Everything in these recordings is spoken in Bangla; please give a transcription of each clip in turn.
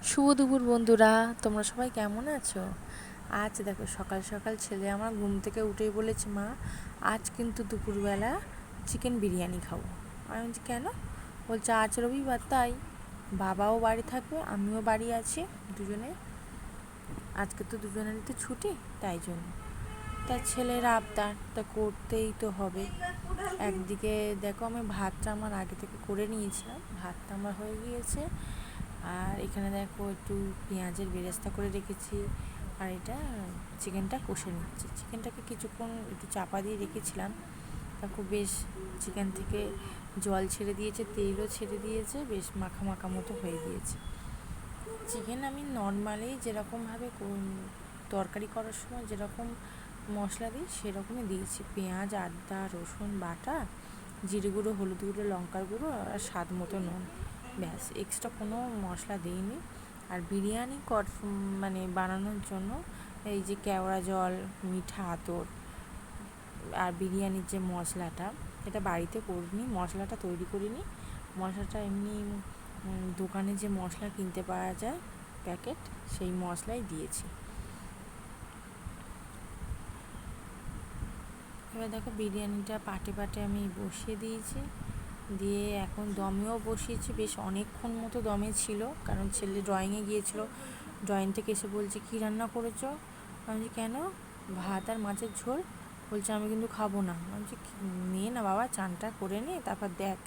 শুভ দুপুর বন্ধুরা, তোমরা সবাই কেমন আছো? আজ দেখো সকাল সকাল ছেলে আমার ঘুম থেকে উঠেই বলেছে, মা আজ কিন্তু দুপুরবেলা চিকেন বিরিয়ানি খাবো। আমি বলছি কেন? বলছে আজ রবিবার তাই, বাবাও বাড়ি থাকবে, আমিও বাড়ি আছি, দুজনে আজকে তো দুজনেরই তো ছুটি, তাই জন্য। তার ছেলের আবদার তা করতেই তো হবে। একদিকে দেখো আমি ভাতটা আমার আগে থেকে করে নিয়েছিলাম, ভাতটা আমার হয়ে গিয়েছে। আর এখানে দেখো একটু পেঁয়াজের বেরেস্তা করে রেখেছি। আর এটা চিকেনটা কষে নিচ্ছি। চিকেনটাকে কিছুক্ষণ একটু চাপা দিয়ে রেখেছিলাম, তারপর বেশ চিকেন থেকে জল ছেড়ে দিয়েছে, তেলও ছেড়ে দিয়েছে, বেশ মাখা মাখা মতো হয়ে গিয়েছে। চিকেন আমি নর্মালি যেরকমভাবে তরকারি করার সময় যেরকম মশলা দিই সেরকমই দিয়েছি। পেঁয়াজ, আদা, রসুন বাটা, জিরে গুঁড়ো, হলুদ গুঁড়ো, লঙ্কার গুঁড়ো আর স্বাদ মতো নুন, ব্যাস, এক্সট্রা কোনো মশলা দিইনি। আর বিরিয়ানি মানে বানানোর জন্য এই যে কেওড়া জল, মিঠা আতর আর বিরিয়ানির যে মশলাটা, এটা বাড়িতে করিনি, মশলাটা তৈরি করিনি। মশলাটা এমনি দোকানে যে মশলা কিনতে পাওয়া যায় প্যাকেট, সেই মশলাই দিয়েছি। এবার দেখো বিরিয়ানিটা পাটে পাটে আমি বসিয়ে দিয়েছি, দিয়ে এখন দমেও বসিয়েছি। বেশ অনেকক্ষণ মতো দমে ছিল, কারণ ছেলে ড্রয়িংয়ে গিয়েছিল, ড্রয়িং থেকে এসে বলছে কী রান্না করেছো? আমি বলছি কেন? ভাত আর মাছের ঝোল। বলছে আমি কিন্তু খাবো না। আমি বলছি নে না বাবা, চানটা করে নে, তারপর দেখ।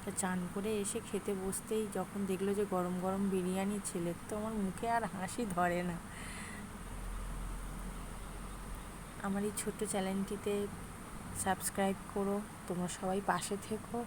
তা চান করে এসে খেতে বসতেই যখন দেখলো যে গরম গরম বিরিয়ানি, ছেলের তো আমার মুখে আর হাসি ধরে না। আমার এই ছোট্ট চ্যানেলটিতে সাবস্ক্রাইব করো, তোমরা সবাই পাশে থেকো।